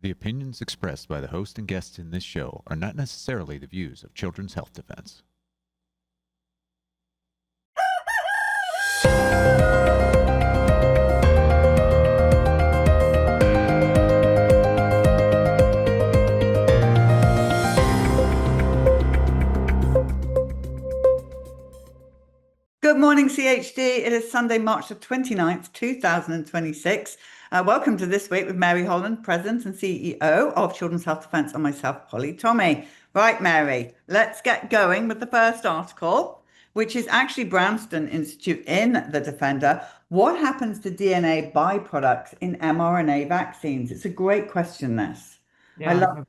The opinions expressed by the host and guests in this show are not necessarily the views of Children's Health Defense. Good morning, Ph.D. It is Sunday, March the 29th, 2026. Welcome to This Week with Mary Holland, President and CEO of Children's Health Defense, and myself, Polly Tommey. Right, Mary, let's get going with the first article, which is actually Brownstone Institute in The Defender. What happens to DNA byproducts in mRNA vaccines? It's a great question, this. I love it.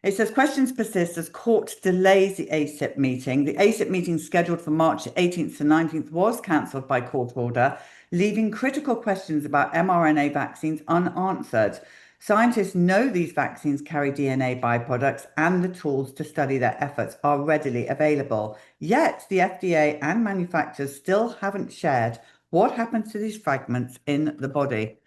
It says questions persist as court delays the ACIP meeting. The ACIP meeting scheduled for March 18th to 19th was cancelled by court order, leaving critical questions about mRNA vaccines unanswered. Scientists know these vaccines carry DNA byproducts and the tools to study their efforts are readily available. Yet the FDA and manufacturers still haven't shared what happens to these fragments in the body.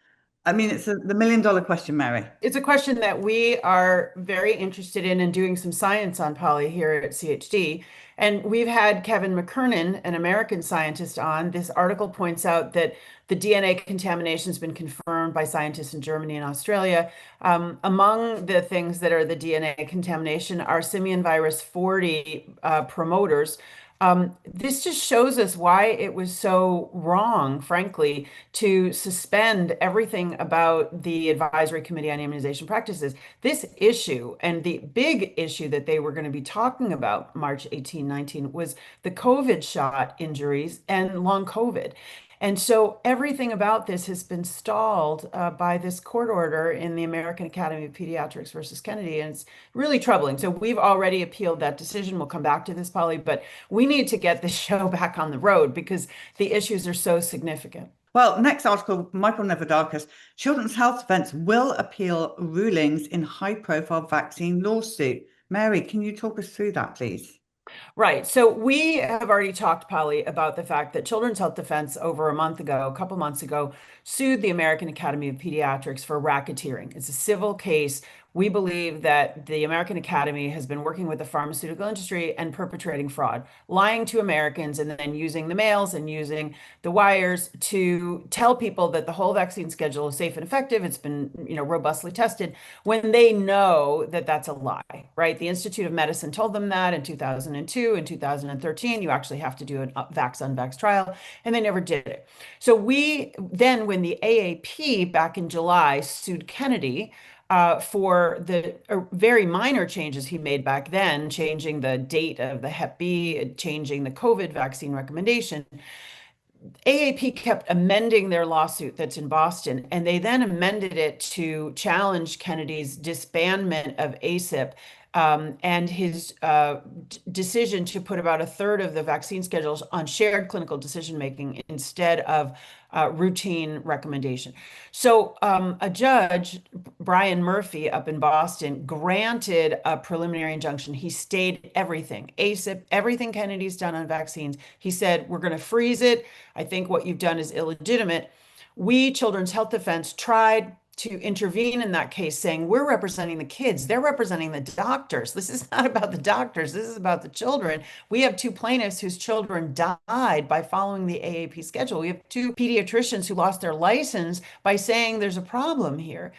I mean, it's the million-dollar question, Mary. It's a question that we are very interested in and doing some science on, Polly, here at CHD. And we've had Kevin McKernan, an American scientist, on. This article points out that the DNA contamination has been confirmed by scientists in Germany and Australia. Among the things that are the DNA contamination are simian virus 40 promoters. This just shows us why it was so wrong, frankly, to suspend everything about the Advisory Committee on Immunization Practices. This issue, and the big issue that they were going to be talking about March 18, 19, was the COVID shot injuries and long COVID. And so everything about this has been stalled by this court order in the American Academy of Pediatrics versus Kennedy, and it's really troubling. So we've already appealed that decision. We'll come back to this, Polly, but we need to get this show back on the road because the issues are so significant. Well, next article, Michael Nevadakis, Children's Health Defense will appeal rulings in high-profile vaccine lawsuit. Mary, can you talk us through that, please? Right. So we have already talked, Polly, about the fact that Children's Health Defense over a couple months ago, sued the American Academy of Pediatrics for racketeering. It's a civil case. We believe that the American Academy has been working with the pharmaceutical industry and perpetrating fraud, lying to Americans and then using the mails and using the wires to tell people that the whole vaccine schedule is safe and effective. It's been, robustly tested when they know that that's a lie, right? The Institute of Medicine told them that in 2002 and 2013, you actually have to do a vax-unvax trial, and they never did it. So we then, when the AAP back in July sued Kennedy, for the very minor changes he made back then, changing the date of the Hep B, changing the COVID vaccine recommendation, AAP kept amending their lawsuit that's in Boston, and they then amended it to challenge Kennedy's disbandment of ACIP and his decision to put about a third of the vaccine schedules on shared clinical decision-making instead of routine recommendation. So a judge, Brian Murphy up in Boston, granted a preliminary injunction. He stayed everything, ACIP, everything Kennedy's done on vaccines. He said, we're going to freeze it. I think what you've done is illegitimate. We, Children's Health Defense, tried to intervene in that case, saying we're representing the kids, they're representing the doctors. This is not about the doctors, this is about the children. We have two plaintiffs whose children died by following the AAP schedule. We have two pediatricians who lost their license by saying there's a problem here.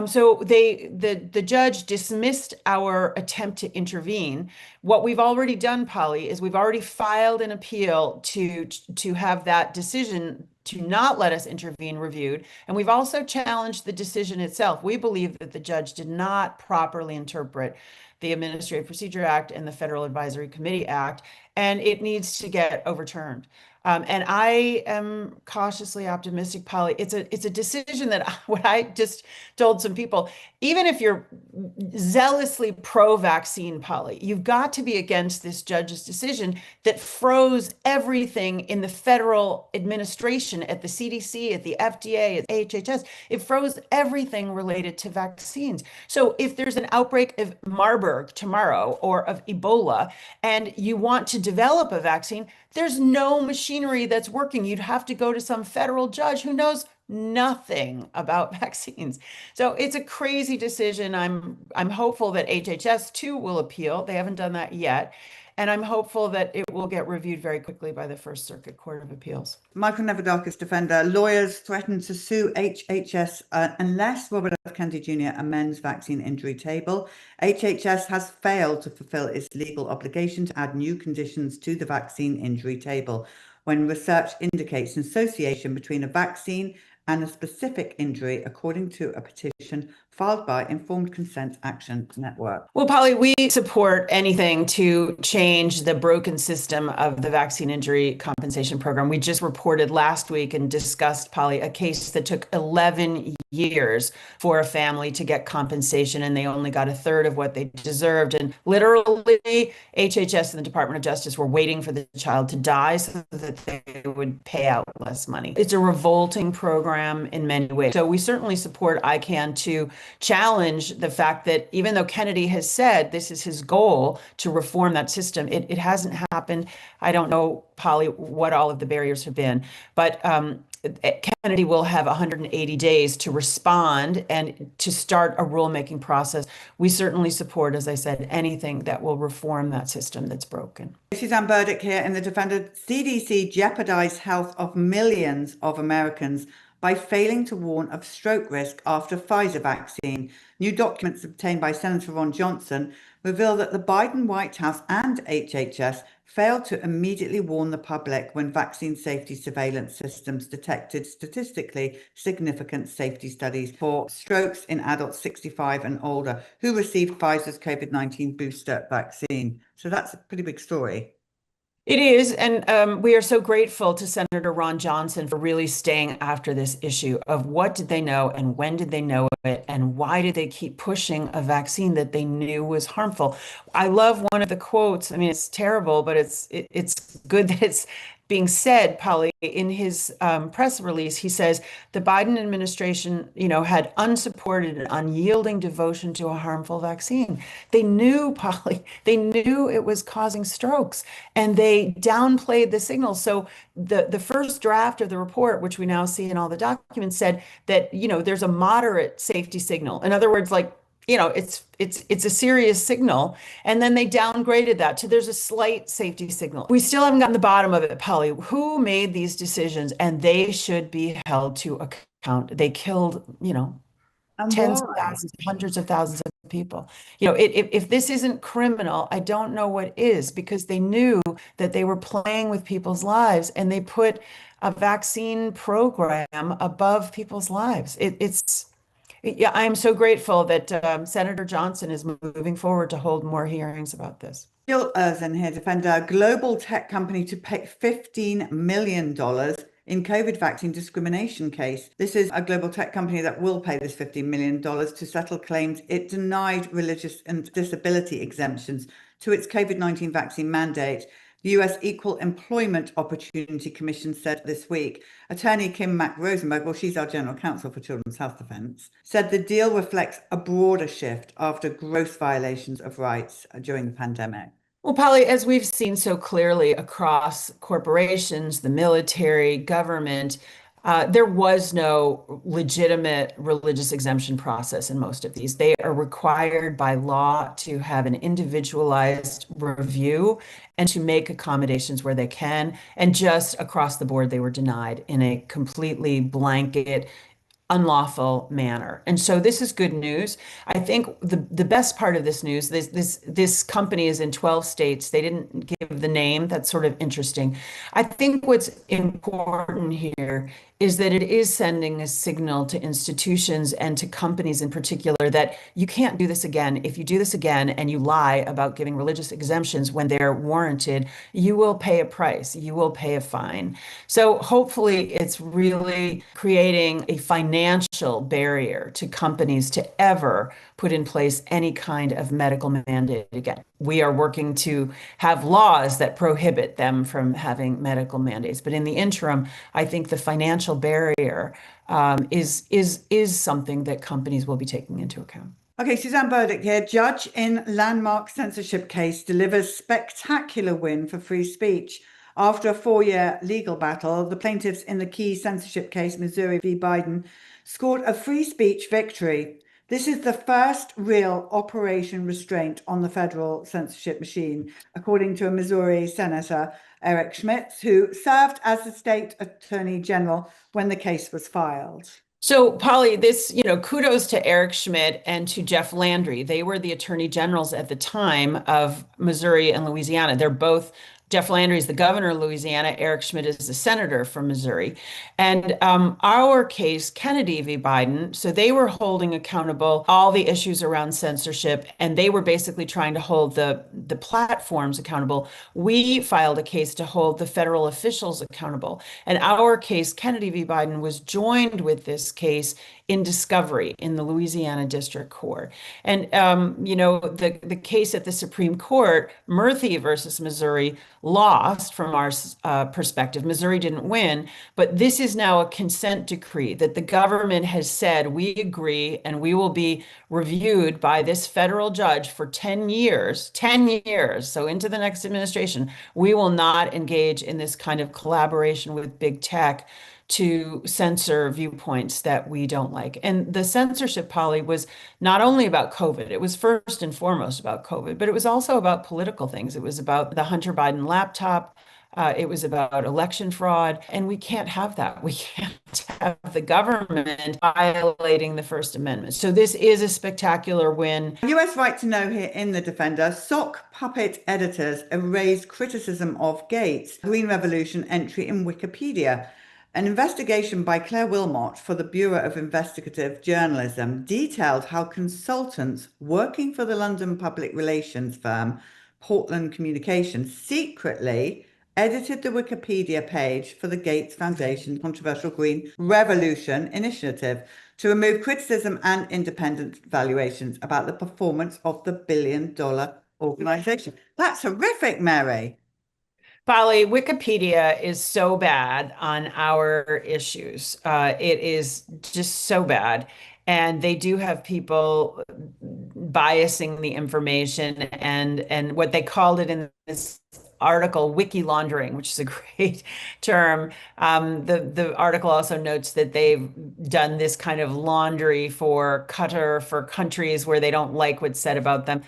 So the judge dismissed our attempt to intervene. What we've already done, Polly, is we've already filed an appeal to have that decision to not let us intervene reviewed. And we've also challenged the decision itself. We believe that the judge did not properly interpret the Administrative Procedure Act and the Federal Advisory Committee Act, and it needs to get overturned. And I am cautiously optimistic, Polly. It's a decision that what I just told some people, even if you're zealously pro-vaccine, Polly, you've got to be against this judge's decision that froze everything in the federal administration at the CDC, at the FDA, at HHS. It froze everything related to vaccines. So if there's an outbreak of Marburg tomorrow or of Ebola, and you want to develop a vaccine, there's no machinery that's working. You'd have to go to some federal judge who knows nothing about vaccines. So it's a crazy decision. I'm hopeful that HHS too will appeal. They haven't done that yet. And I'm hopeful that it will get reviewed very quickly by the First Circuit Court of Appeals. Michael Nevadakis defender. Lawyers threaten to sue HHS unless Robert F. Kennedy Jr. amends vaccine injury table. HHS has failed to fulfill its legal obligation to add new conditions to the vaccine injury table when research indicates an association between a vaccine and a specific injury, according to a petition filed by Informed Consent Action Network. Well, Polly, we support anything to change the broken system of the vaccine injury compensation program. We just reported last week and discussed, Polly, a case that took 11 years for a family to get compensation, and they only got a third of what they deserved. And literally, HHS and the Department of Justice were waiting for the child to die so that they would pay out less money. It's a revolting program in many ways. So we certainly support ICANN to challenge the fact that even though Kennedy has said this is his goal to reform that system, it hasn't happened. I don't know, Polly, what all of the barriers have been, but Kennedy will have 180 days to respond and to start a rulemaking process. We certainly support, as I said, anything that will reform that system that's broken. Suzanne Burdick here in the Defender. CDC jeopardized health of millions of Americans by failing to warn of stroke risk after Pfizer vaccine. New documents obtained by Senator Ron Johnson reveal that the Biden White House and HHS failed to immediately warn the public when vaccine safety surveillance systems detected statistically significant safety studies for strokes in adults 65 and older who received Pfizer's COVID-19 booster vaccine. So that's a pretty big story. It is, and we are so grateful to Senator Ron Johnson for really staying after this issue of what did they know and when did they know it and why did they keep pushing a vaccine that they knew was harmful. I love one of the quotes. I mean, it's terrible, but it's good that it's being said, Polly, in his press release. He says the Biden administration, had unsupported and unyielding devotion to a harmful vaccine. They knew, Polly, they knew it was causing strokes, and they downplayed the signals. So the first draft of the report, which we now see in all the documents, said that there's a moderate safety signal. In other words, it's a serious signal. And then they downgraded that to there's a slight safety signal. We still haven't gotten the bottom of it, Polly. Who made these decisions? And they should be held to account. They killed, tens of thousands, hundreds of thousands of people. If this isn't criminal, I don't know what is, because they knew that they were playing with people's lives and they put a vaccine program above people's lives. Yeah, I am so grateful that Senator Johnson is moving forward to hold more hearings about this. Jill Erzin here, defender, a global tech company to pay $15 million in COVID vaccine discrimination case. This is a global tech company that will pay this $15 million to settle claims it denied religious and disability exemptions to its COVID-19 vaccine mandate. The U.S. Equal Employment Opportunity Commission said this week. Attorney Kim Mack-Rosenberg, well, she's our general counsel for Children's Health Defense, said the deal reflects a broader shift after gross violations of rights during the pandemic. Well, Polly, as we've seen so clearly across corporations, the military, government, there was no legitimate religious exemption process in most of these. They are required by law to have an individualized review and to make accommodations where they can. And just across the board, they were denied in a completely blanket, unlawful manner. And so this is good news. I think the best part of this news, this company is in 12 states. They didn't give the name. That's sort of interesting. I think what's important here is that it is sending a signal to institutions and to companies in particular that you can't do this again. If you do this again and you lie about giving religious exemptions when they're warranted, you will pay a price. You will pay a fine. So hopefully it's really creating a financial barrier to companies to ever put in place any kind of medical mandate again. We are working to have laws that prohibit them from having medical mandates. But in the interim, I think the financial barrier is something that companies will be taking into account. Okay, Suzanne Burdick here. Judge in landmark censorship case delivers spectacular win for free speech After a 4-year legal battle, the plaintiffs in the key censorship case, Missouri v. Biden, scored a free speech victory. This is the first real operation restraint on the federal censorship machine, according to a Missouri Senator, Eric Schmitz, who served as the state attorney general when the case was filed. So, Polly, this, kudos to Eric Schmidt and to Jeff Landry. They were the attorney generals at the time of Missouri and Louisiana. They're both, Jeff Landry is the governor of Louisiana. Eric Schmidt is the senator from Missouri. And our case, Kennedy v. Biden, so they were holding accountable all the issues around censorship, and they were basically trying to hold the platforms accountable. We filed a case to hold the federal officials accountable. And our case, Kennedy v. Biden, was joined with this case in discovery in the Louisiana District Court. And, the case at the Supreme Court, Murphy versus Missouri, lost from our perspective. Missouri didn't win, but this is now a consent decree that the government has said, we agree, and we will be reviewed by this federal judge for 10 years, 10 years. So into the next administration, we will not engage in this kind of collaboration with big tech to censor viewpoints that we don't like. And the censorship, Polly, was not only about COVID. It was first and foremost about COVID, but it was also about political things. It was about the Hunter Biden laptop. It was about election fraud. And we can't have that. We can't have the government violating the First Amendment. So this is a spectacular win. US Right to Know here in The Defender. Sock puppet editors erased criticism of Gates' Green Revolution entry in Wikipedia. An investigation by Claire Wilmot for the Bureau of Investigative Journalism detailed how consultants working for the London public relations firm Portland Communications secretly edited the Wikipedia page for the Gates Foundation Controversial Green Revolution Initiative to remove criticism and independent valuations about the performance of the billion-dollar organization. That's horrific, Mary. Polly, Wikipedia is so bad on our issues. It is just so bad. And they do have people biasing the information and what they called it in this article, wiki laundering, which is a great term. The article also notes that they've done this kind of laundry for Qatar, for countries where they don't like what's said about them.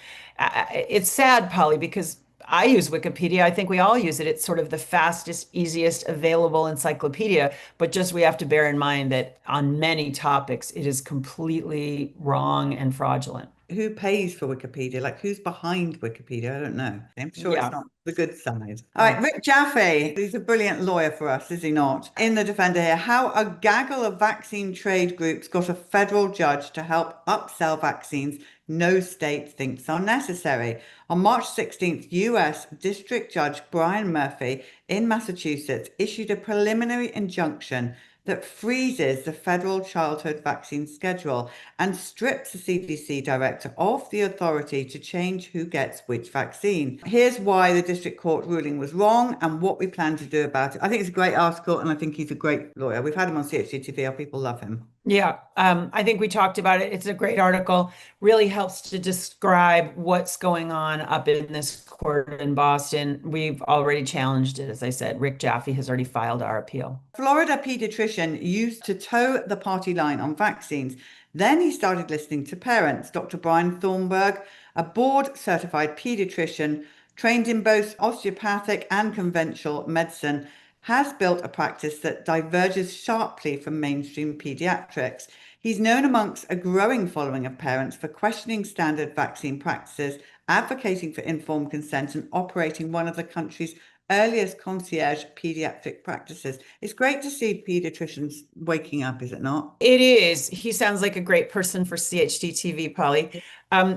It's sad, Polly, because I use Wikipedia. I think we all use it. It's sort of the fastest, easiest available encyclopedia. But just we have to bear in mind that on many topics, it is completely wrong and fraudulent. Who pays for Wikipedia? Like, who's behind Wikipedia? I don't know. I'm sure Yeah. it's not the good side. All right, Rick Jaffe. He's a brilliant lawyer for us, is he not? In The Defender here, how a gaggle of vaccine trade groups got a federal judge to help upsell vaccines no state thinks are necessary. On March 16th, US District Judge Brian Murphy in Massachusetts issued a preliminary injunction that freezes the federal childhood vaccine schedule and strips the CDC director of the authority to change who gets which vaccine. Here's why the district court ruling was wrong and what we plan to do about it. I think it's a great article and I think he's a great lawyer. We've had him on CHD TV. Our people love him. Yeah, I think we talked about it. It's a great article, really helps to describe what's going on up in this court in Boston. We've already challenged it, as I said. Rick Jaffe has already filed our appeal. Florida pediatrician used to toe the party line on vaccines. Then he started listening to parents. Dr. Brian Thornburg, a board-certified pediatrician trained in both osteopathic and conventional medicine, has built a practice that diverges sharply from mainstream pediatrics. He's known amongst a growing following of parents for questioning standard vaccine practices, advocating for informed consent, and operating one of the country's earliest concierge pediatric practices. It's great to see pediatricians waking up, is it not? It is. He sounds like a great person for CHD TV, Polly.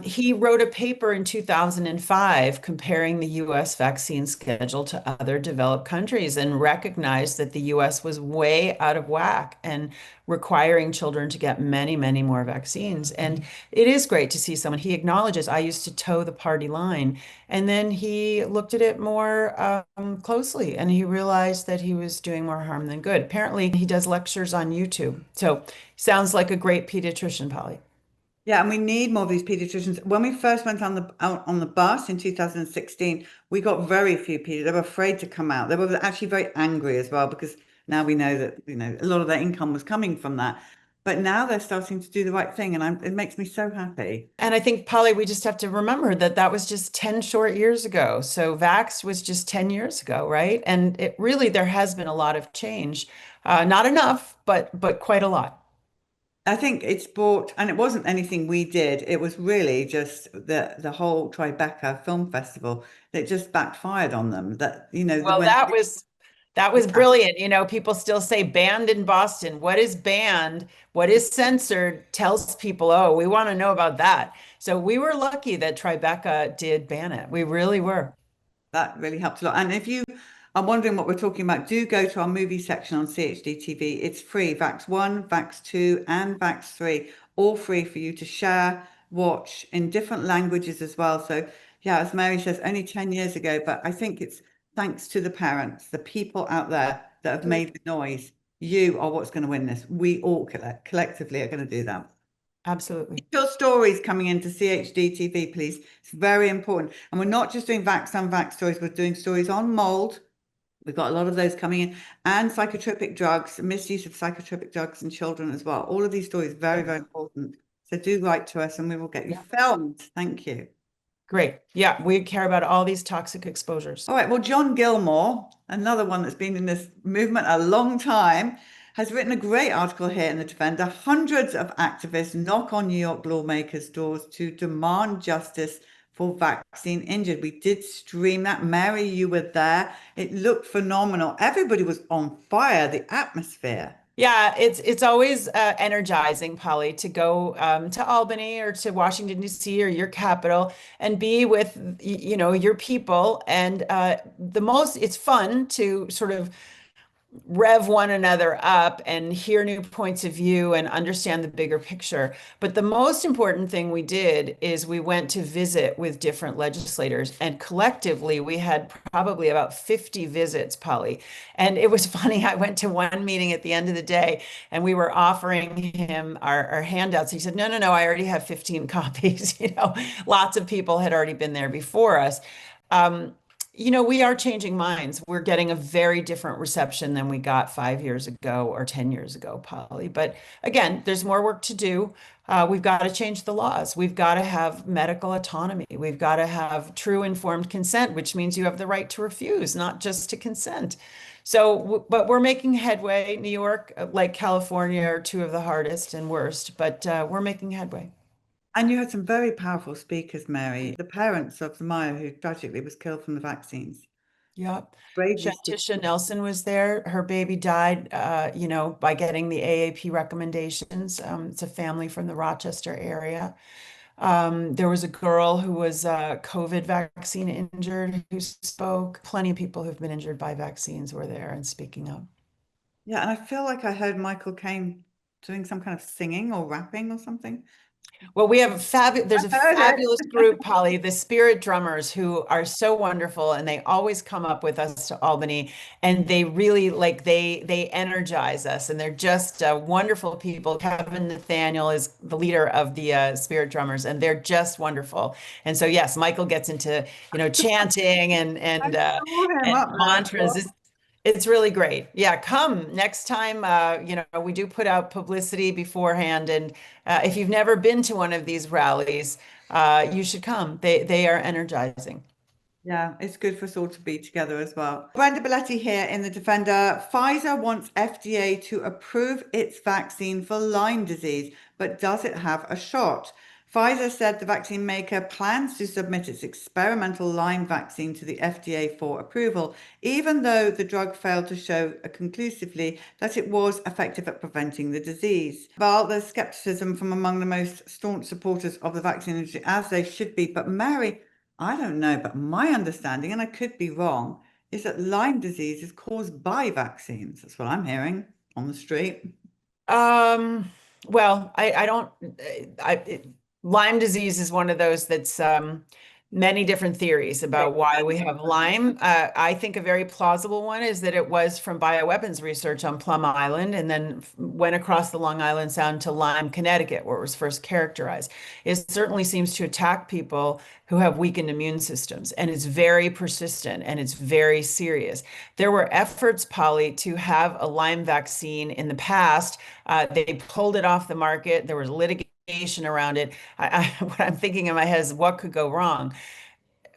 He wrote a paper in 2005 comparing the US vaccine schedule to other developed countries and recognized that the US was way out of whack and requiring children to get many, many more vaccines. And it is great to see someone, he acknowledges, I used to toe the party line. And then he looked at it more closely and he realized that he was doing more harm than good. Apparently, he does lectures on YouTube. So sounds like a great pediatrician, Polly. Yeah, and we need more of these pediatricians. When we first went on the out on the bus in 2016, we got very few pediatricians. They were afraid to come out. They were actually very angry as well because now we know that, a lot of their income was coming from that. But now they're starting to do the right thing, and it makes me so happy. And I think, Polly, we just have to remember that that was just 10 short years ago. So Vax was just 10 years ago, right? And it really, there has been a lot of change. Not enough, but quite a lot. I think it's brought, and it wasn't anything we did. It was really just the whole Tribeca Film Festival that just backfired on them. That the Well, when that was yeah, brilliant. You know, people still say banned in Boston. What is banned? What is censored tells people, oh, we want to know about that. So we were lucky that Tribeca did ban it. We really were. that really helped a lot. And if you are wondering what we're talking about, do go to our movie section on CHD TV. It's free. Vax 1, Vax 2, and Vax 3, all free for you to share, watch in different languages as well. So, yeah, as Mary says, only 10 years ago, but I think it's thanks to the parents, the people out there that have made the noise. You are what's going to win this. We all collectively are going to do that. Absolutely. Your stories coming into CHD TV, please. It's very important. And we're not just doing vax and vax stories, we're doing stories on mold. We've got a lot of those coming in, and psychotropic drugs, misuse of psychotropic drugs in children as well. All of these stories, very, very important. So do write to us and we will get you filmed. Thank you. Great. Yeah, we care about all these toxic exposures. All right. Well, John Gilmore, another one that's been in this movement a long time, has written a great article here in The Defender. Hundreds of activists knock on New York lawmakers' doors to demand justice for vaccine injured. We did stream that. Mary, you were there. It looked phenomenal. Everybody was on fire, the atmosphere. Yeah, it's always energizing, Polly, to go to Albany or to Washington, D.C. or your capital and be with, your people. And it's fun to sort of rev one another up and hear new points of view and understand the bigger picture. But the most important thing we did is we went to visit with different legislators, and collectively we had probably about 50 visits, Polly. And it was funny. I went to one meeting at the end of the day and we were offering him our handouts. He said, no, no, no, I already have 15 copies. Lots of people had already been there before us. Um, we are changing minds. We're getting a very different reception than we got 5 years ago or 10 years ago, Polly. But again, there's more work to do. We've got to change the laws. We've got to have medical autonomy. We've got to have true informed consent, which means you have the right to refuse, not just to consent. So, but we're making headway. New York, like California, are two of the hardest and worst, but we're making headway. And you had some very powerful speakers, Mary. The parents of Maya, who tragically was killed from the vaccines, Yep. bravely speak. Shantisha Nelson was there. Her baby died, by getting the AAP recommendations. It's a family from the Rochester area. There was a girl who was COVID vaccine injured who spoke. Plenty of people who've been injured by vaccines were there and speaking up. Yeah, and I feel like I heard Michael Caine doing some kind of singing or rapping or something. Well, there's a I heard it. fabulous group, Polly, the Spirit Drummers, who are so wonderful, and they always come up with us to Albany, and they really they energize us, and they're just wonderful people. Kevin Nathaniel is the leader of the Spirit Drummers, and they're just wonderful. And so, yes, Michael gets into chanting and I saw him up there. mantras. It's really great. Yeah, come next time. We do put out publicity beforehand, and if you've never been to one of these rallies, you should come. They are energizing. Yeah, it's good for us all to be together as well. Brenda Belletti here in The Defender. Pfizer wants FDA to approve its vaccine for Lyme disease, but does it have a shot? Pfizer said the vaccine maker plans to submit its experimental Lyme vaccine to the FDA for approval, even though the drug failed to show conclusively that it was effective at preventing the disease. Well, there's skepticism from among the most staunch supporters of the vaccine industry, as they should be. But Mary, I don't know, but my understanding, and I could be wrong, is that Lyme disease is caused by vaccines. That's what I'm hearing on the street. Well, I don't. Lyme disease is one of those that's many different theories about why we have Lyme. I think a very plausible one is that it was from bioweapons research on Plum Island and then went across the Long Island Sound to Lyme, Connecticut, where it was first characterized. It certainly seems to attack people who have weakened immune systems, and it's very persistent and it's very serious. There were efforts, Polly, to have a Lyme vaccine in the past. They pulled it off the market. There was litigation around it. What I'm thinking in my head is what could go wrong?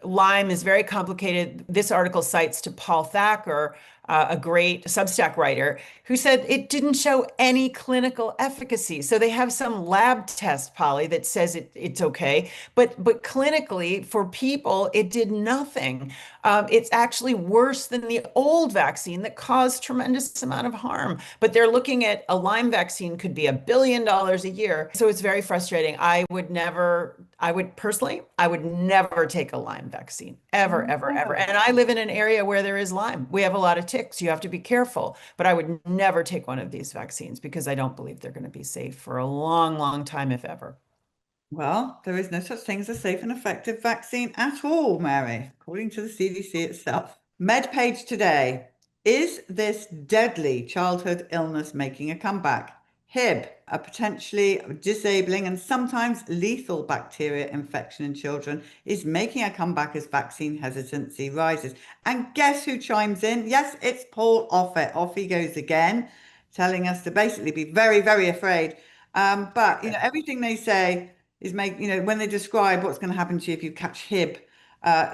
Lyme is very complicated. This article cites to Paul Thacker, a great Substack writer, who said it didn't show any clinical efficacy. So they have some lab test, Polly, that says it's okay, but clinically for people, it did nothing. It's actually worse than the old vaccine that caused tremendous amount of harm. But they're looking at a Lyme vaccine could be $1 billion a year. So it's very frustrating. I would personally, I would never take a Lyme vaccine, ever, ever, ever. And I live in an area where there is Lyme. We have a lot of ticks. You have to be careful. But I would never take one of these vaccines because I don't believe they're going to be safe for a long, long time, if ever. Well, there is no such thing as a safe and effective vaccine at all, Mary, according to the CDC itself. MedPage today. Is this deadly childhood illness making a comeback? Hib, a potentially disabling and sometimes lethal bacteria infection in children, is making a comeback as vaccine hesitancy rises. And guess who chimes in? Yes, it's Paul Offit. Off he goes again, telling us to basically be very, very afraid. But, everything they say is when they describe what's going to happen to you if you catch Hib,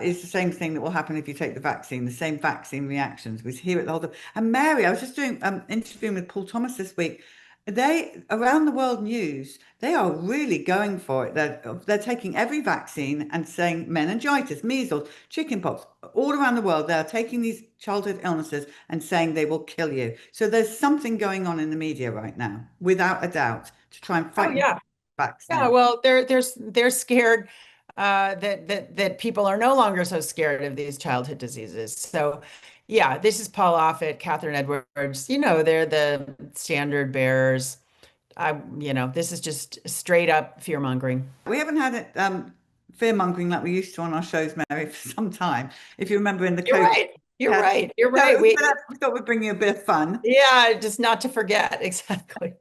is the same thing that will happen if you take the vaccine, the same vaccine reactions. We hear it the whole time. And Mary, I was just doing interviewing with Paul Thomas this week. They, around the world news, they are really going for it. They're taking every vaccine and saying meningitis, measles, chickenpox, all around the world. They're taking these childhood illnesses and saying they will kill you. So there's something going on in the media right now, without a doubt, to try and fight vaccine. Yeah, well, they're scared that people are no longer so scared of these childhood diseases. So, yeah, this is Paul Offit, Catherine Edwards. They're the standard bearers. This is just straight up fear mongering. We haven't had it fear mongering like we used to on our shows, Mary, for some time. If you remember in the You're COVID. right. You're right. You're right. We thought we'd bring you a bit of fun. Yeah, just not to forget. Exactly.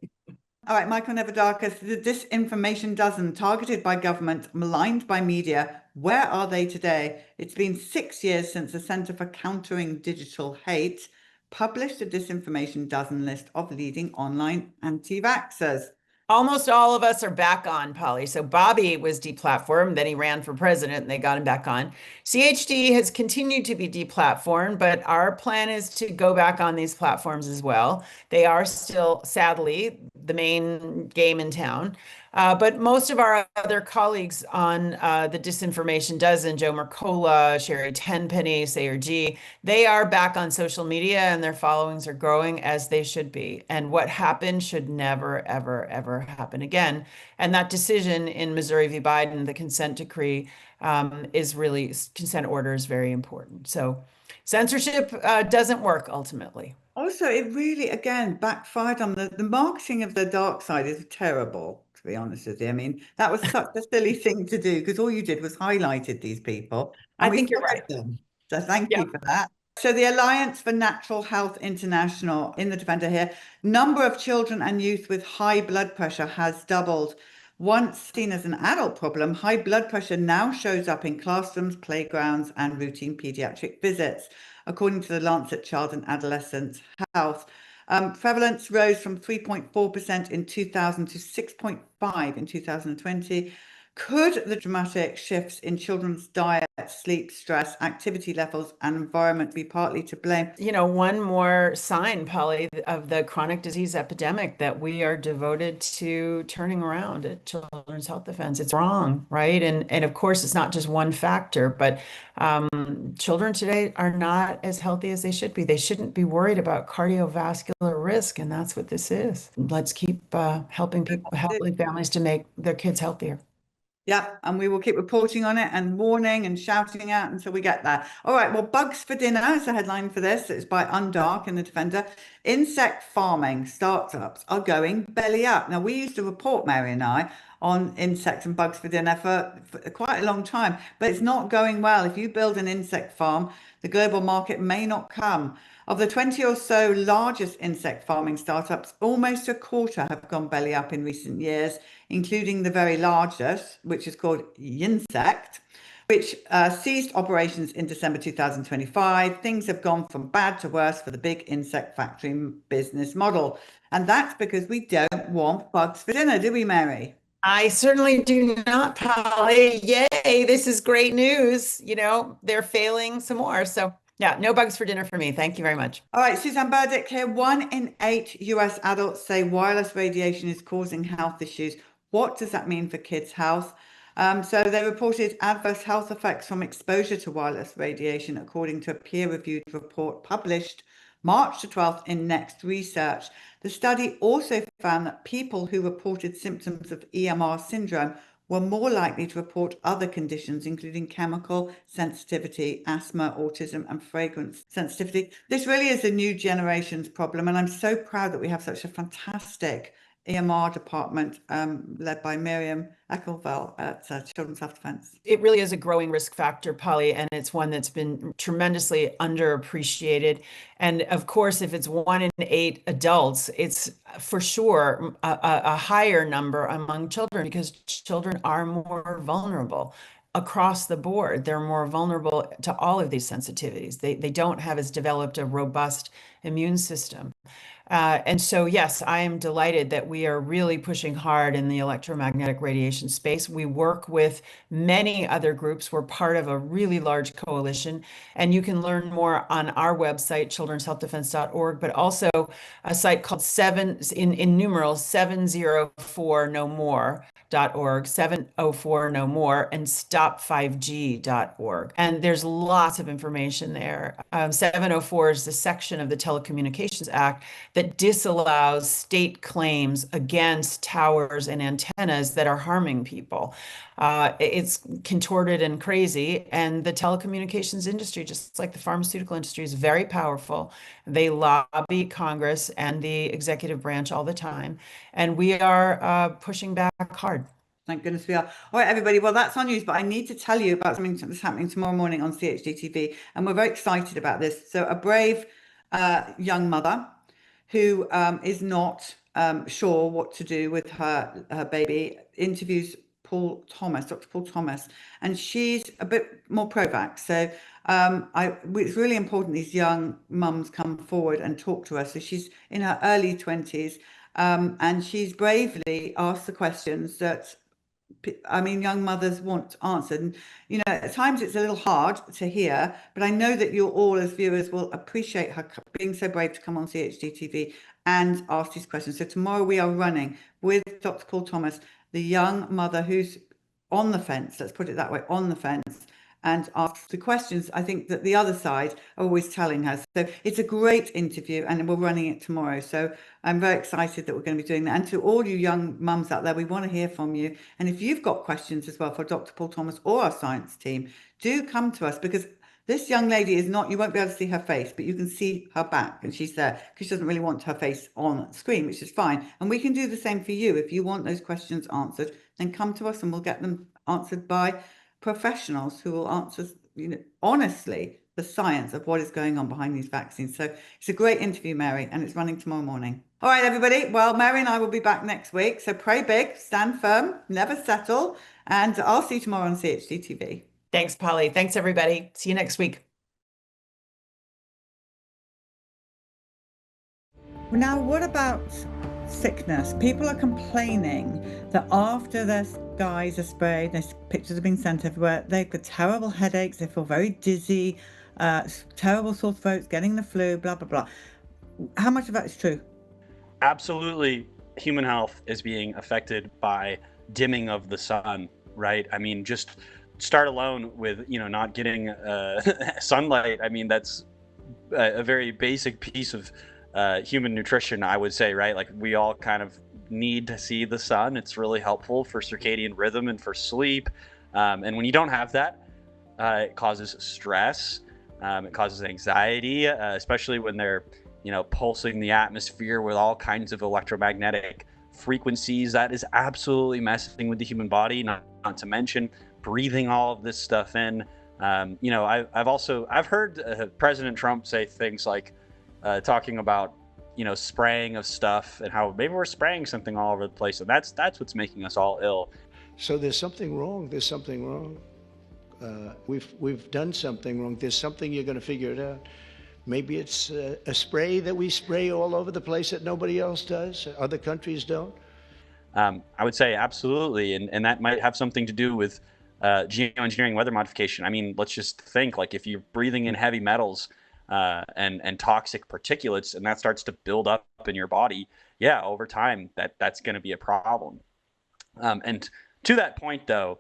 All right, Michael Nevadakis, the disinformation dozen targeted by government, maligned by media. Where are they today? It's been 6 years since the Centre for Countering Digital Hate published a disinformation dozen list of leading online anti-vaxxers. Almost all of us are back on, Polly. So Bobby was deplatformed, then he ran for president and they got him back on. CHD has continued to be deplatformed, but our plan is to go back on these platforms as well. They are still, sadly, the main game in town. But most of our other colleagues on the Disinformation Dozen, Joe Mercola, Sherry Tenpenny, Sayer G, they are back on social media and their followings are growing as they should be. And what happened should never, ever, ever happen again. And that decision in Missouri v. Biden, the consent decree, consent order is very important. So censorship doesn't work ultimately. Also, it really, again, backfired on the marketing of the dark side is terrible, to be honest with you. I mean, that was such a silly thing to do because all you did was highlighted these people. I think you're right. So thank you for that. So the Alliance for Natural Health International in the Defender here, number of children and youth with high blood pressure has doubled. Once seen as an adult problem, high blood pressure now shows up in classrooms, playgrounds, and routine pediatric visits, according to the Lancet Child and Adolescent Health. Prevalence rose from 3.4% in 2000 to 6.5% in 2020. Could the dramatic shifts in children's diet, sleep, stress, activity levels, and environment be partly to blame? One more sign, Polly, of the chronic disease epidemic that we are devoted to turning around at Children's Health Defense. It's wrong, right? And of course, it's not just one factor, but children today are not as healthy as they should be. They shouldn't be worried about cardiovascular risk, and that's what this is. Let's keep helping families to make their kids healthier. Yeah, and we will keep reporting on it and warning and shouting out until we get there. All right, well, bugs for dinner is the headline for this. It's by Undark in the Defender. Insect farming startups are going belly up. Now, we used to report, Mary and I, on insects and bugs for dinner for quite a long time, but it's not going well. If you build an insect farm, the global market may not come. Of the 20 or so largest insect farming startups, almost a quarter have gone belly up in recent years, including the very largest, which is called Yinsect, which ceased operations in December 2025. Things have gone from bad to worse for the big insect factory business model. And that's because we don't want bugs for dinner, do we, Mary? I certainly do not, Polly. Yay, this is great news. They're failing some more. So, yeah, no bugs for dinner for me. Thank you very much. All right, Suzanne Burdick here. 1 in 8 US adults say wireless radiation is causing health issues. What does that mean for kids' health? So they reported adverse health effects from exposure to wireless radiation, according to a peer-reviewed report published March the 12th in Next Research. The study also found that people who reported symptoms of EMR syndrome were more likely to report other conditions, including chemical sensitivity, asthma, autism, and fragrance sensitivity. This really is a new generation's problem, and I'm so proud that we have such a fantastic EMR department led by Miriam Eckelveld at Children's Health Defense. It really is a growing risk factor, Polly, and it's one that's been tremendously underappreciated. And of course, if it's 1 in 8 adults, it's for sure a higher number among children, because children are more vulnerable across the board. They're more vulnerable to all of these sensitivities. They don't have as developed a robust immune system. And so, yes, I am delighted that we are really pushing hard in the electromagnetic radiation space. We work with many other groups. We're part of a really large coalition, and you can learn more on our website, childrenshealthdefense.org, but also a site called in numerals 704nomore.org, 704 no more, and stop5g.org. And there's lots of information there. 704 is the section of the Telecommunications Act that disallows state claims against towers and antennas that are harming people. It's contorted and crazy, and the telecommunications industry, just like the pharmaceutical industry, is very powerful. They lobby Congress and the executive branch all the time, and we are pushing back hard. Thank goodness we are. All right, everybody. Well, that's our news, but I need to tell you about something that's happening tomorrow morning on CHD TV, and we're very excited about this. So a brave young mother who is not sure what to do with her baby interviews Dr. Paul Thomas, and she's a bit more pro-vax. So it's really important these young mums come forward and talk to us. So she's in her early 20s, and she's bravely asked the questions that young mothers want answered. And, at times it's a little hard to hear, but I know that you all as viewers will appreciate her being so brave to come on CHD TV and ask these questions. So tomorrow we are running with Dr. Paul Thomas, the young mother who's on the fence, let's put it that way, on the fence, and asks the questions I think that the other side are always telling her. So it's a great interview, and we're running it tomorrow. So I'm very excited that we're going to be doing that. And to all you young mums out there, we want to hear from you. And if you've got questions as well for Dr. Paul Thomas or our science team, do come to us, because this young lady is not, you won't be able to see her face, but you can see her back, and she's there because she doesn't really want her face on screen, which is fine. And we can do the same for you. If you want those questions answered, then come to us and we'll get them answered by professionals who will answer, honestly, the science of what is going on behind these vaccines. So it's a great interview, Mary, and it's running tomorrow morning. All right, everybody. Well, Mary and I will be back next week. So pray big, stand firm, never settle. And I'll see you tomorrow on CHD TV. Thanks, Polly. Thanks, everybody. See you next week. Now, what about sickness? People are complaining that after their skies are sprayed, there's pictures have been sent everywhere, they've got terrible headaches, they feel very dizzy, terrible sore throats, getting the flu, blah, blah, blah. How much of that is true? Absolutely. Human health is being affected by dimming of the sun, right? I mean, just start alone with, not getting sunlight. I mean, that's a very basic piece of human nutrition, I would say, right? Like, we all kind of need to see the sun. It's really helpful for circadian rhythm and for sleep. And when you don't have that, it causes stress. It causes anxiety, especially when they're, pulsing the atmosphere with all kinds of electromagnetic frequencies, that is absolutely messing with the human body, not to mention breathing all of this stuff in. I've heard President Trump say things like talking about, spraying of stuff and how maybe we're spraying something all over the place. And that's what's making us all ill. So there's something wrong. There's something wrong. We've done something wrong. There's something, you're going to figure it out. Maybe it's a spray that we spray all over the place that nobody else does, other countries don't. I would say absolutely. And that might have something to do with geoengineering, weather modification. I mean, let's just think, like, if you're breathing in heavy metals and toxic particulates, and that starts to build up in your body, yeah, over time, that's going to be a problem. And to that point, though,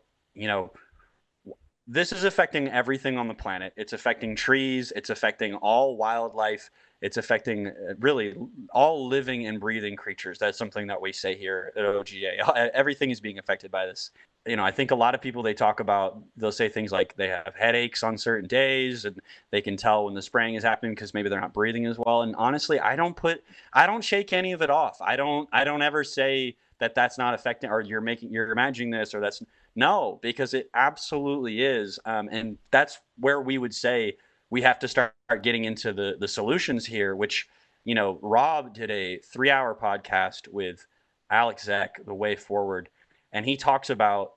this is affecting everything on the planet. It's affecting trees. It's affecting all wildlife. It's affecting really all living and breathing creatures. That's something that we say here at OGA. Everything is being affected by this. I think a lot of people, they'll say things like they have headaches on certain days, and they can tell when the spraying is happening because maybe they're not breathing as well. And honestly, I don't shake any of it off. I don't ever say that that's not affecting, or you're imagining this, or that's no, because it absolutely is. And that's where we would say we have to start getting into the solutions here, which, Rob did a 3-hour podcast with Alex Zeck, The Way Forward. And he talks about,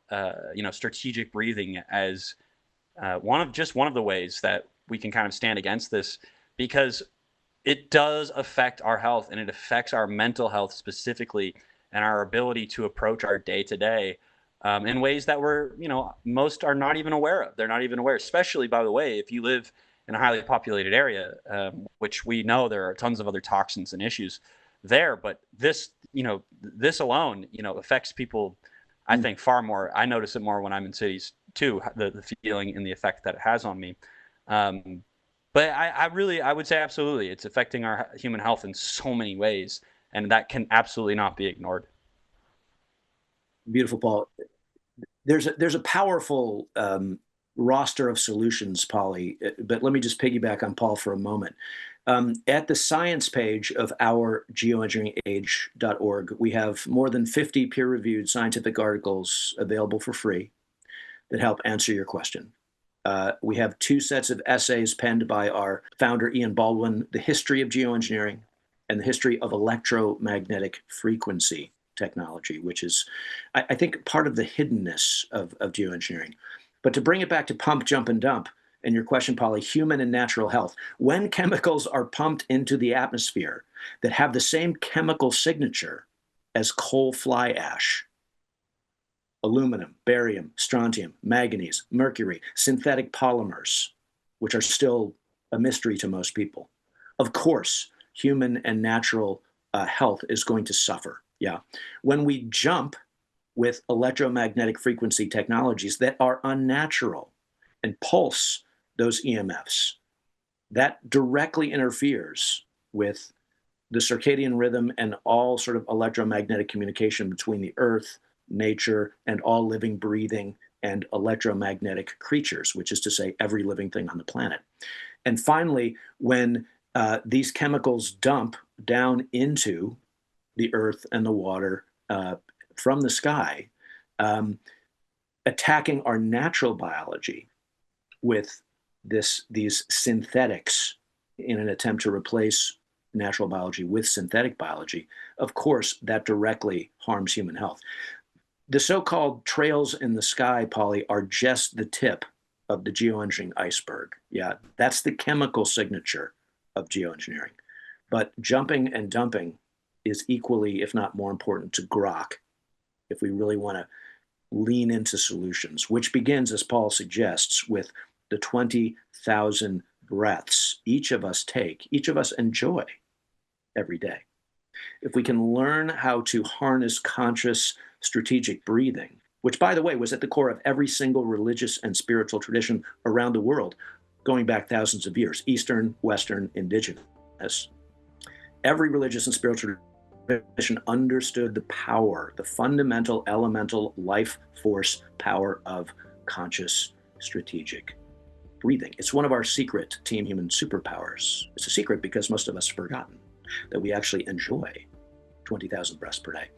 strategic breathing as one of the ways that we can kind of stand against this, because it does affect our health, and it affects our mental health specifically, and our ability to approach our day to day in ways that most are not even aware of. They're not even aware, especially, by the way, if you live in a highly populated area, which we know there are tons of other toxins and issues there. But this alone, affects people, I think, far more. I notice it more when I'm in cities too, the feeling and the effect that it has on me. But I would say absolutely, it's affecting our human health in so many ways, and that can absolutely not be ignored. Beautiful, Paul. There's a powerful roster of solutions, Polly, but let me just piggyback on Paul for a moment. At the science page of our geoengineeringage.org, we have more than 50 peer-reviewed scientific articles available for free that help answer your question. We have 2 sets of essays penned by our founder, Ian Baldwin, The History of Geoengineering and The History of Electromagnetic Frequency Technology, which is, I think, part of the hiddenness of geoengineering. But to bring it back to pump, jump, and dump, and your question, Polly, human and natural health, when chemicals are pumped into the atmosphere that have the same chemical signature as coal fly ash, aluminum, barium, strontium, manganese, mercury, synthetic polymers, which are still a mystery to most people, of course, human and natural health is going to suffer. Yeah. When we jump with electromagnetic frequency technologies that are unnatural and pulse those EMFs, that directly interferes with the circadian rhythm and all sort of electromagnetic communication between the earth, nature, and all living, breathing, and electromagnetic creatures, which is to say every living thing on the planet. And finally, when these chemicals dump down into the earth and the water from the sky, attacking our natural biology with these synthetics in an attempt to replace natural biology with synthetic biology, of course, that directly harms human health. The so-called trails in the sky, Polly, are just the tip of the geoengineering iceberg. Yeah, that's the chemical signature of geoengineering. But jumping and dumping is equally, if not more important, to grok if we really want to lean into solutions, which begins, as Paul suggests, with the 20,000 breaths each of us take, each of us enjoy every day. If we can learn how to harness conscious strategic breathing, which, by the way, was at the core of every single religious and spiritual tradition around the world, going back thousands of years, Eastern, Western, indigenous, every religious and spiritual tradition understood the power, the fundamental elemental life force power of conscious strategic breathing. It's one of our secret Team Human superpowers. It's a secret because most of us have forgotten that we actually enjoy 20,000 breaths per day.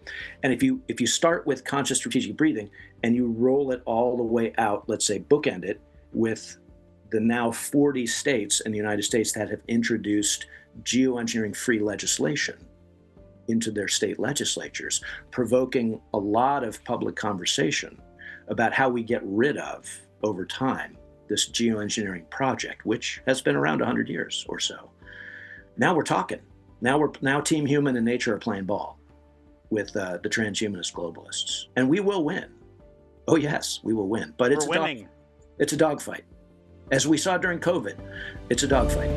And if you start with conscious strategic breathing and you roll it all the way out, let's say bookend it with the now 40 states in the United States that have introduced geoengineering free legislation into their state legislatures, provoking a lot of public conversation about how we get rid of, over time, this geoengineering project, which has been around 100 years or so. Now we're talking. Now Team Human and nature are playing ball with the transhumanist globalists, and we will win. Oh yes, we will win. But it's winning. It's a dogfight, as we saw during COVID. It's a dogfight.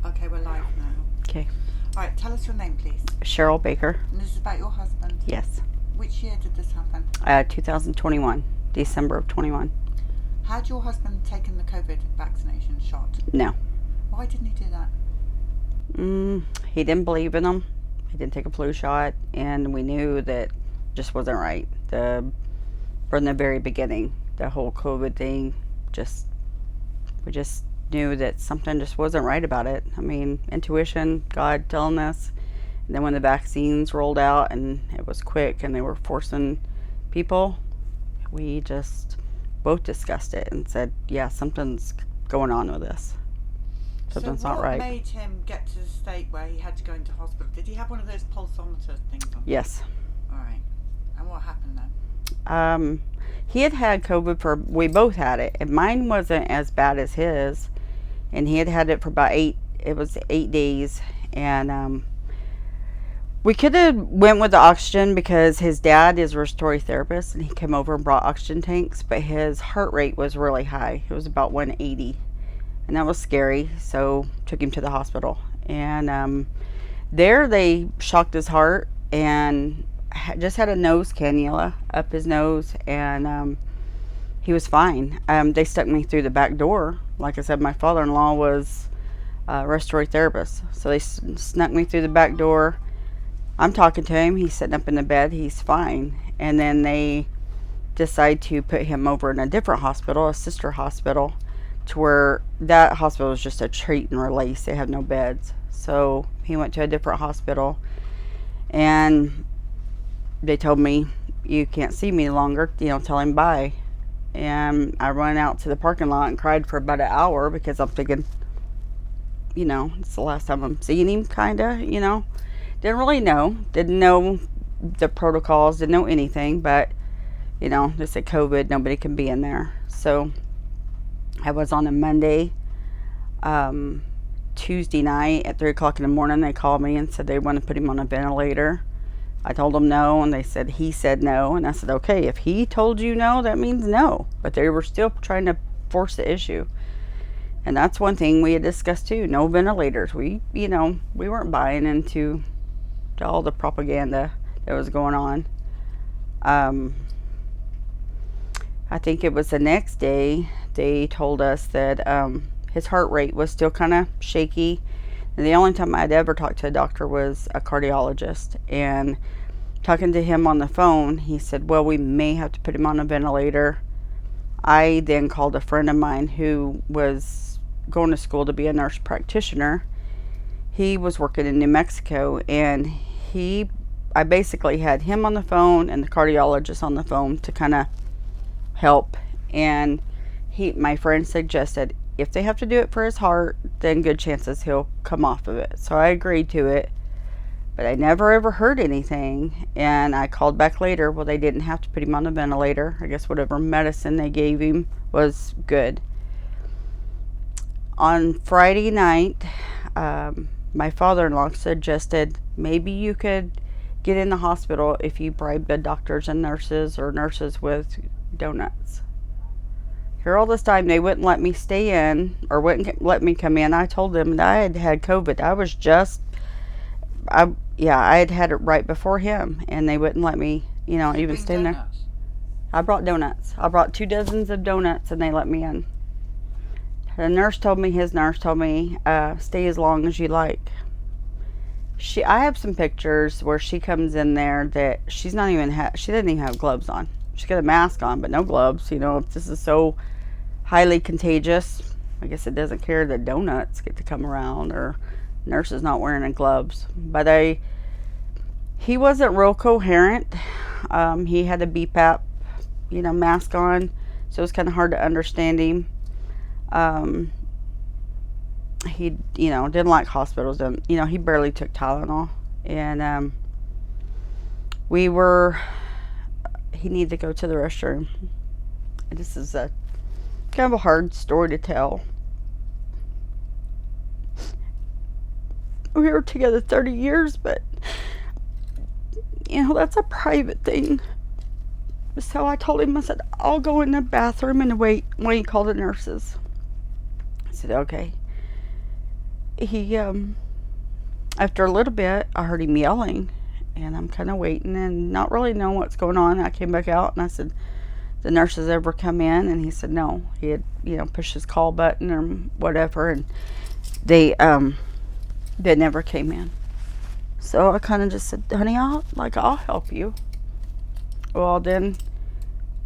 Okay, we're live now. Okay. All right, tell us your name, please. Cheryl Baker. And this is about your husband. Yes. Which year did this happen? 2021. December of 21. Had your husband taken the COVID vaccination shot? No. Why didn't he do that? He didn't believe in them. He didn't take a flu shot, and we knew that just wasn't right. From the very beginning, the whole COVID thing, we just knew that something just wasn't right about it. I mean, intuition, God telling us. And then when the vaccines rolled out and it was quick and they were forcing people, we just both discussed it and said, yeah, something's going on with this. Something's not right. So what made him get to the state where he had to go into hospital? Did he have one of those pulsometer things on? Yes. All right. And what happened then? He had COVID we both had it, and mine wasn't as bad as his, and he had it for about 8 days, and we could have went with the oxygen because his dad is a respiratory therapist, and he came over and brought oxygen tanks, but his heart rate was really high. It was about 180, and that was scary, so took him to the hospital, and there they shocked his heart and just had a nose cannula up his nose, and he was fine. They stuck me through the back door. Like I said, my father-in-law was a respiratory therapist, so they snuck me through the back door. I'm talking to him, he's sitting up in the bed, he's fine, and then they decide to put him over in a different hospital, a sister hospital, to where that hospital was just a treat and release. They have no beds, so he went to a different hospital, and they told me, you can't see me longer, tell him bye. And I ran out to the parking lot and cried for about an hour because I'm thinking, it's the last time I'm seeing him, didn't really know, didn't know the protocols, didn't know anything, but they said COVID, nobody can be in there. So I was on a Monday. Tuesday night at 3 o'clock in the morning, they called me and said they want to put him on a ventilator. I told them no, and they said he said no, and I said, okay, if he told you no, that means no. But they were still trying to force the issue. And that's one thing we had discussed too, no ventilators. We weren't buying into all the propaganda that was going on. I think it was the next day they told us that his heart rate was still kind of shaky. And the only time I'd ever talked to a doctor was a cardiologist. And talking to him on the phone, he said, well, we may have to put him on a ventilator. I then called a friend of mine who was going to school to be a nurse practitioner. He was working in New Mexico, and I basically had him on the phone and the cardiologist on the phone to kind of help. And my friend suggested, if they have to do it for his heart, then good chances he'll come off of it. So I agreed to it, but I never ever heard anything. And I called back later. Well, they didn't have to put him on a ventilator. I guess whatever medicine they gave him was good. On Friday night, my father-in-law suggested maybe you could get in the hospital if you bribe the doctors and nurses, or nurses with donuts. Here all this time, they wouldn't let me stay in, or wouldn't let me come in. I told them that I had had COVID. I had had it right before him, and they wouldn't let me, even stay in there. I brought donuts. I brought 2 dozens of donuts, and they let me in. His nurse told me, stay as long as you like. I have some pictures where she comes in there that she's not even she doesn't even have gloves on. She's got a mask on, but no gloves. You know, if this is so highly contagious, I guess it doesn't care that donuts get to come around or nurses not wearing any gloves. But he wasn't real coherent. He had a BPAP, mask on, so it was kind of hard to understand him. He, didn't like hospitals. He barely took Tylenol. And he needed to go to the restroom. And this is a kind of a hard story to tell. We were together 30 years, but, that's a private thing. So I told him, I said, I'll go in the bathroom and wait when he called the nurses. I said, okay. He, after a little bit, I heard him yelling, and I'm kind of waiting and not really knowing what's going on. I came back out and I said, the nurses ever come in? And he said, no. He had, pushed his call button or whatever, and they never came in. So I kind of just said, honey, I'll help you. Well, then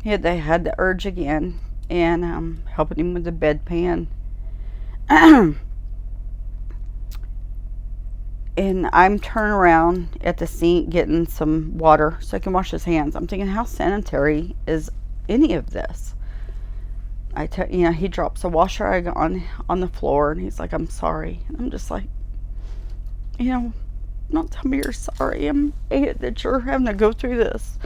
they had the urge again, and helping him with the bedpan. And I'm turning around at the sink getting some water so I can wash his hands. I'm thinking, how sanitary is any of this? He drops a wash rag on the floor, and he's like, I'm sorry. And I'm just like, don't tell me you're sorry. I'm hated that you're having to go through this.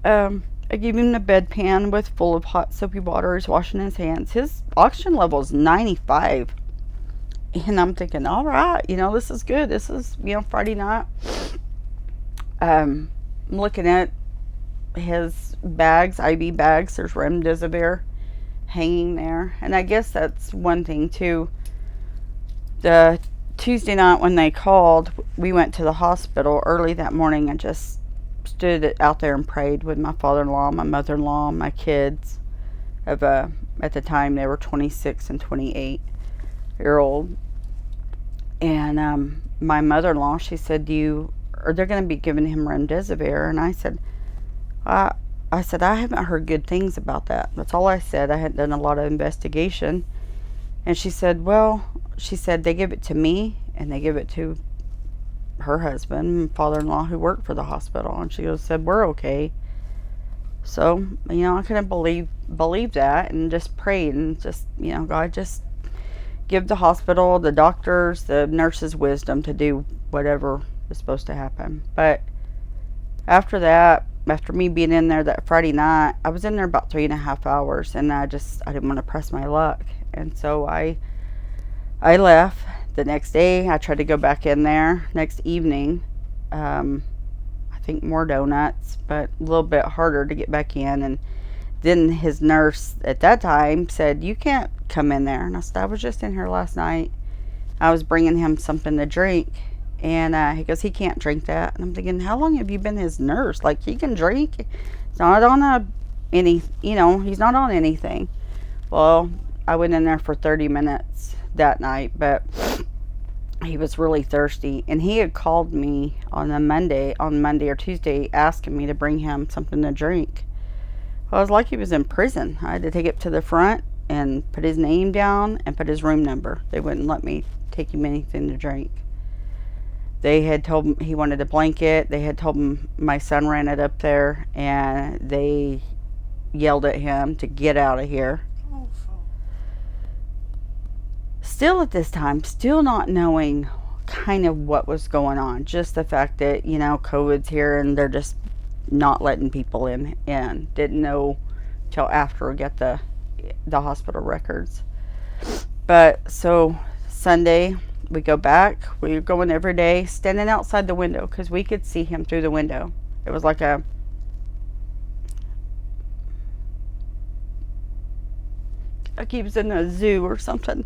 I gave him the bedpan full of hot soapy water. He's washing his hands. His oxygen level is 95. And I'm thinking, all right, this is good. This is, Friday night. I'm looking at his bags, IV bags. There's remdesivir hanging there. And I guess that's one thing, too. The Tuesday night when they called, we went to the hospital early that morning and just stood out there and prayed with my father-in-law, my mother-in-law, my kids. At the time, they were 26 and 28-year-old. And my mother-in-law, she said, they're going to be giving him remdesivir. And I said, I haven't heard good things about that. That's all I said. I hadn't done a lot of investigation. And she said, they give it to me, and they give it to her husband, father-in-law, who worked for the hospital. And she said, we're okay. So, I couldn't believe that, and just prayed, and just, God, just give the hospital, the doctors, the nurses wisdom to do whatever is supposed to happen. But after that, after me being in there that Friday night, I was in there about 3.5 hours, and I didn't want to press my luck. And so I left. The next day, I tried to go back in there. Next evening, I think more donuts, but a little bit harder to get back in. And then his nurse at that time said, you can't come in there. And I said, I was just in here last night. I was bringing him something to drink. And he goes, he can't drink that. And I'm thinking, how long have you been his nurse? Like, he can drink. He's not on he's not on anything. Well, I went in there for 30 minutes that night, but he was really thirsty. And he had called me on Monday or Tuesday, asking me to bring him something to drink. Well, it was like he was in prison. I had to take it to the front and put his name down and put his room number. They wouldn't let me take him anything to drink. They had told him he wanted a blanket. They had told him my son ran it up there, and they yelled at him to get out of here. Still at this time, still not knowing kind of what was going on. Just the fact that, COVID's here and they're just not letting people in. Didn't know till after we got the hospital records. But so Sunday, we go back. We were going every day, standing outside the window because we could see him through the window. It was like he was in a zoo or something.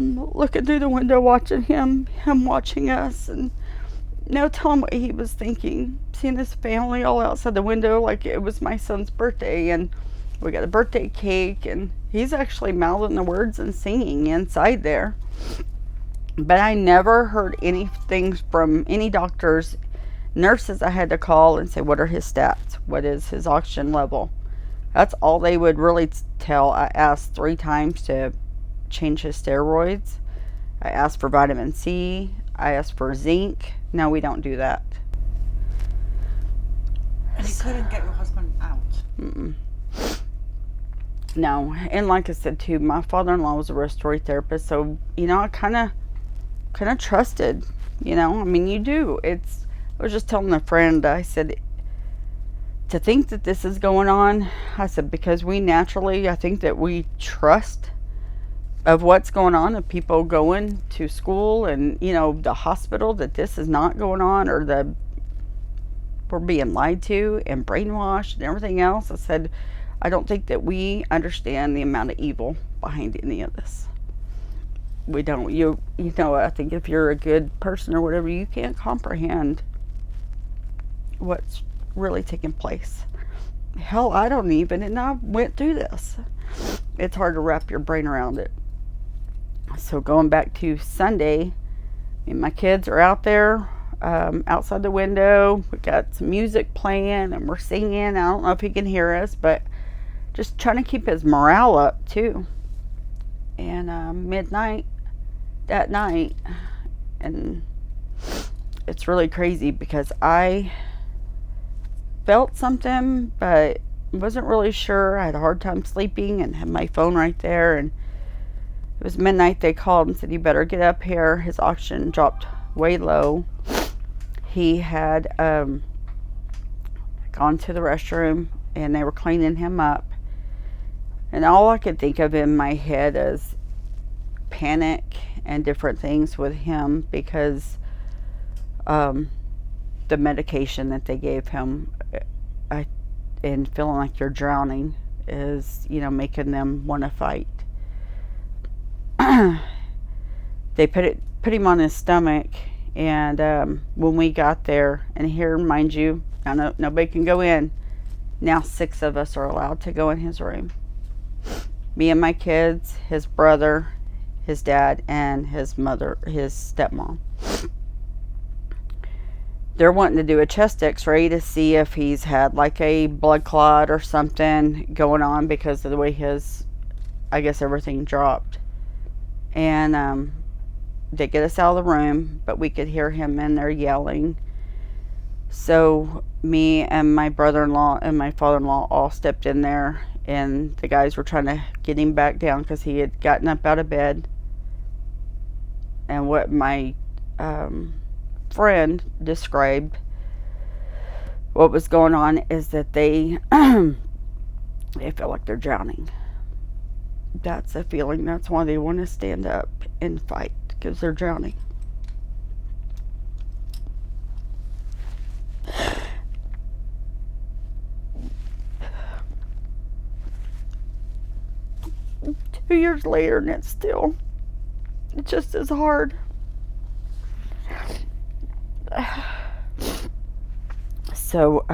Looking through the window, watching him watching us, and telling what he was thinking. Seeing his family all outside the window like it was my son's birthday, and we got a birthday cake, and he's actually mouthing the words and singing inside there. But I never heard anything from any doctors, nurses I had to call and say, what are his stats? What is his oxygen level? That's all they would really tell. I asked 3 times to change his steroids. I asked for vitamin C. I asked for zinc. No, we don't do that. And you couldn't get your husband out? Mm-mm. No. And like I said too, my father-in-law was a respiratory therapist, so I kind of trusted. I mean, you do. I was just telling a friend, I said, to think that this is going on, I said, because we naturally, I think that we trust of what's going on, of people going to school and the hospital, that this is not going on, or we're being lied to and brainwashed and everything else. I said, I don't think that we understand the amount of evil behind any of this. We don't. I think if you're a good person or whatever, you can't comprehend what's really taking place. Hell, I don't even, and I went through this. It's hard to wrap your brain around it. So going back to Sunday, me and my kids are out there outside the window. We got some music playing and we're singing. I don't know if he can hear us, but just trying to keep his morale up too. And midnight that night, and it's really crazy because I felt something but wasn't really sure. I had a hard time sleeping and had my phone right there, and it was midnight. They called and said, you better get up here. His oxygen dropped way low. He had gone to the restroom and they were cleaning him up, and all I could think of in my head is panic and different things with him because the medication that they gave him, and feeling like you're drowning is, making them want to fight. They put him on his stomach, and when we got there, and here, mind you, nobody can go in. Now 6 of us are allowed to go in his room. Me and my kids, his brother, his dad, and his mother, his stepmom. They're wanting to do a chest x-ray to see if he's had like a blood clot or something going on because of the way everything dropped. And they get us out of the room, but we could hear him in there yelling. So me and my brother-in-law and my father-in-law all stepped in there, and the guys were trying to get him back down because he had gotten up out of bed. And what my friend described what was going on is that they feel like they're drowning. That's a feeling. That's why they want to stand up and fight, because they're drowning. Two years later, and it's just as hard. So,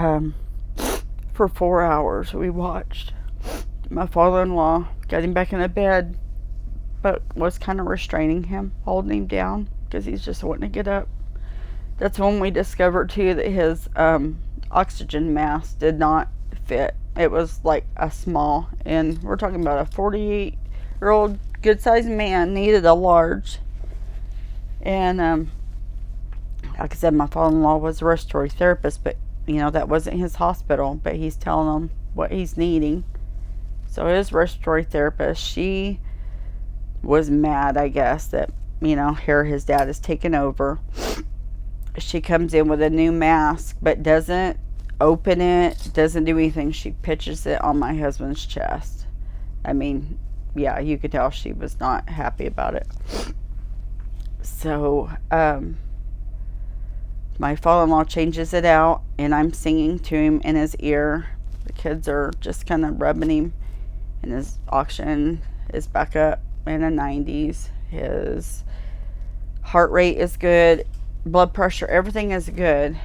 for 4 hours we watched. My father-in-law got him back in the bed, but was kind of restraining him, holding him down, because he's just wanting to get up. That's when we discovered, too, that his oxygen mask did not fit. It was like a small, and we're talking about a 48-year-old good-sized man needed a large. And, like I said, my father-in-law was a respiratory therapist, but, that wasn't his hospital, but he's telling them what he's needing. So his respiratory therapist, she was mad, I guess, that, here his dad is taking over. She comes in with a new mask, but doesn't open it, doesn't do anything. She pitches it on my husband's chest. I mean, yeah, you could tell she was not happy about it. So, my father-in-law changes it out, and I'm singing to him in his ear. The kids are just kind of rubbing him, and his oxygen is back up in the 90s. His heart rate is good, blood pressure, everything is good.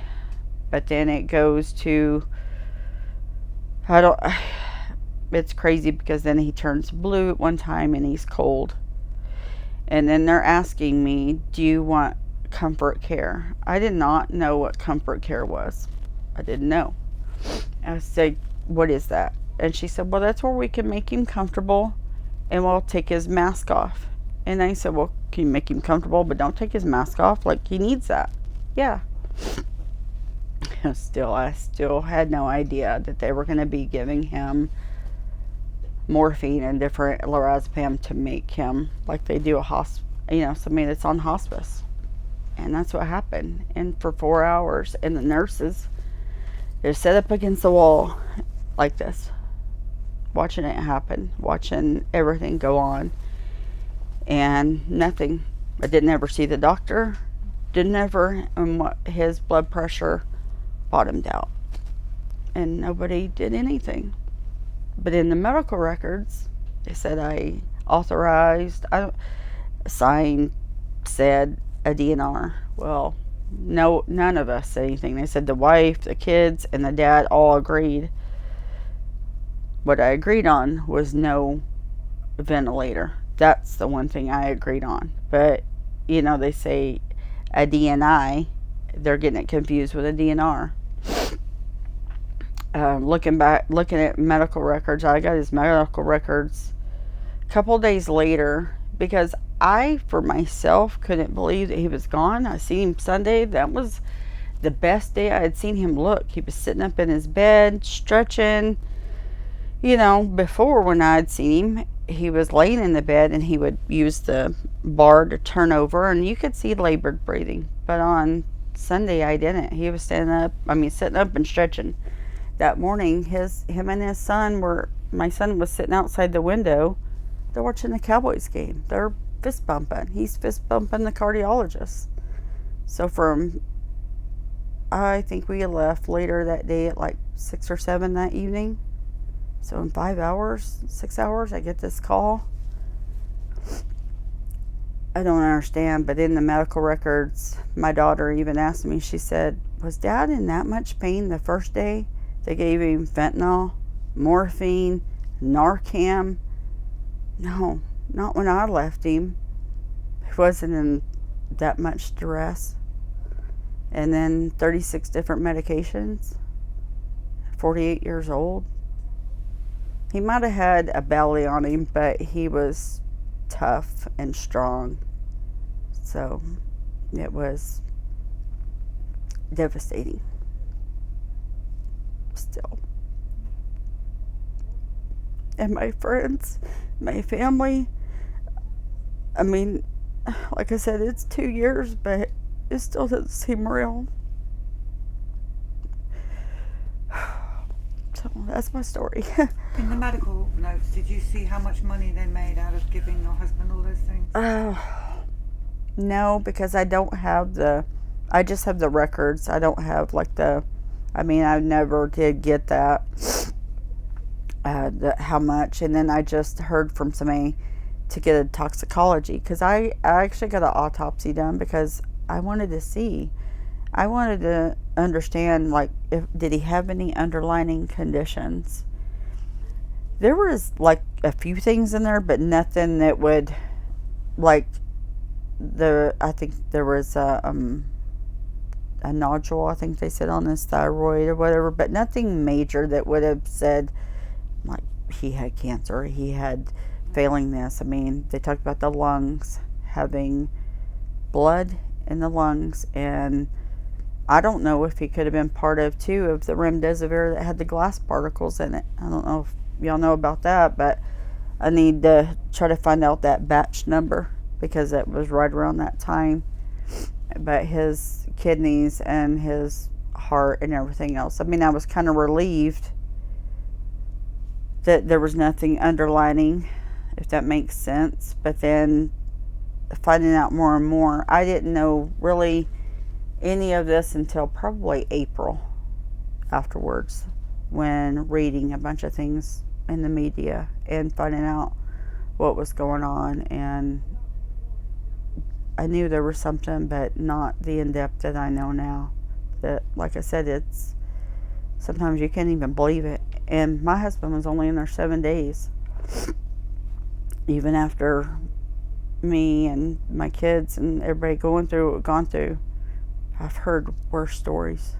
But then it goes to, it's crazy because then he turns blue at one time and he's cold. And then they're asking me, do you want comfort care? I did not know what comfort care was. I didn't know. I said, what is that? And she said, well, that's where we can make him comfortable and we'll take his mask off. And I said, well, can you make him comfortable but don't take his mask off? Like, he needs that. Yeah. I still had no idea that they were going to be giving him morphine and different lorazepam to make him like they do somebody that's on hospice. And that's what happened. And for 4 hours, and the nurses, they're set up against the wall like this, watching it happen, watching everything go on, and nothing. I didn't ever see the doctor, and his blood pressure bottomed out, and nobody did anything. But in the medical records, they said I said a DNR. Well, no, none of us said anything. They said the wife, the kids, and the dad all agreed. What I agreed on was no ventilator. That's the one thing I agreed on. But, they say a DNI, they're getting it confused with a DNR. Looking at medical records, I got his medical records a couple days later because I, for myself, couldn't believe that he was gone. I seen him Sunday. That was the best day I had seen him look. He was sitting up in his bed, stretching. Before when I had seen him, he was laying in the bed and he would use the bar to turn over and you could see labored breathing. But on Sunday, I didn't. He was sitting up and stretching. That morning, him and his son my son was sitting outside the window. They're watching the Cowboys game. They're fist bumping. He's fist bumping the cardiologist. So I think we left later that day at like 6 or 7 that evening. So in 6 hours, I get this call. I don't understand, but in the medical records, my daughter even asked me, she said, was Dad in that much pain the first day? They gave him fentanyl, morphine, Narcan. No, not when I left him. He wasn't in that much duress. And then 36 different medications. 48 years old. He might have had a belly on him, but he was tough and strong. So it was devastating. Still. And my friends, my family, like I said, it's 2 years, but it still doesn't seem real. So that's my story. In the medical notes, did you see how much money they made out of giving your husband all those things? No, because I don't have I just have the records. I don't have I never did get that, how much. And then I just heard from somebody to get a toxicology, because I actually got an autopsy done because I wanted to understand, did he have any underlying conditions? There was a few things in there, but nothing that would, I think there was a nodule, I think they said, on his thyroid or whatever, but nothing major that would have said he had cancer, he had failing this. They talked about the lungs, having blood in the lungs, and I don't know if he could have been part of the remdesivir that had the glass particles in it. I don't know if y'all know about that, but I need to try to find out that batch number because it was right around that time. But his kidneys and his heart and everything else, I was kind of relieved that there was nothing underlining, if that makes sense. But then finding out more and more, I didn't know really any of this until probably April afterwards, when reading a bunch of things in the media and finding out what was going on. And I knew there was something, but not the in-depth that I know now. That, like I said, it's sometimes you can't even believe it. And my husband was only in there 7 days. Even after me and my kids and everybody going through what we've gone through, I've heard worse stories,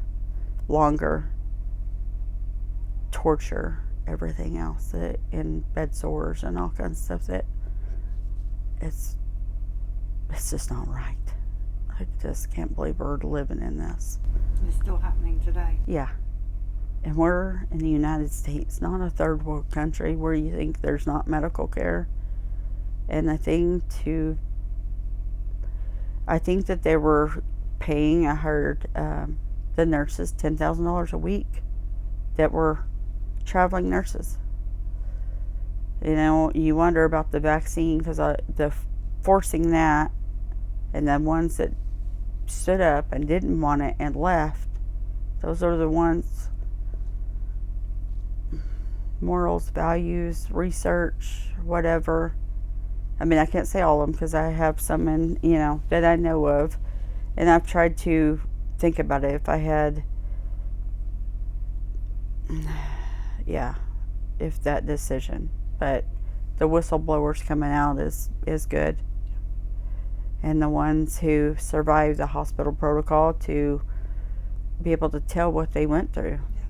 longer, torture, everything else, in bed sores and all kinds of stuff that it's just not right. I just can't believe we're living in this. It's still happening today. Yeah. And we're in the United States, not a third world country where you think there's not medical care. And I think that they were paying, I heard, the nurses $10,000 a week that were traveling nurses. You know, you wonder about the vaccine, because the forcing that, and the ones that stood up and didn't want it and left, those are the ones, morals, values, research, whatever. I mean, I can't say all of them because I have some that I know of, and I've tried to think about it. If I had, if that decision, but the whistleblowers coming out is good, and the ones who survived the hospital protocol to be able to tell what they went through. Yeah.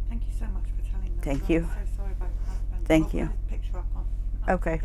Thank you so much for telling them. Thank I'm you. so sorry about your husband. Thank I'll you. put his picture up on. Okay.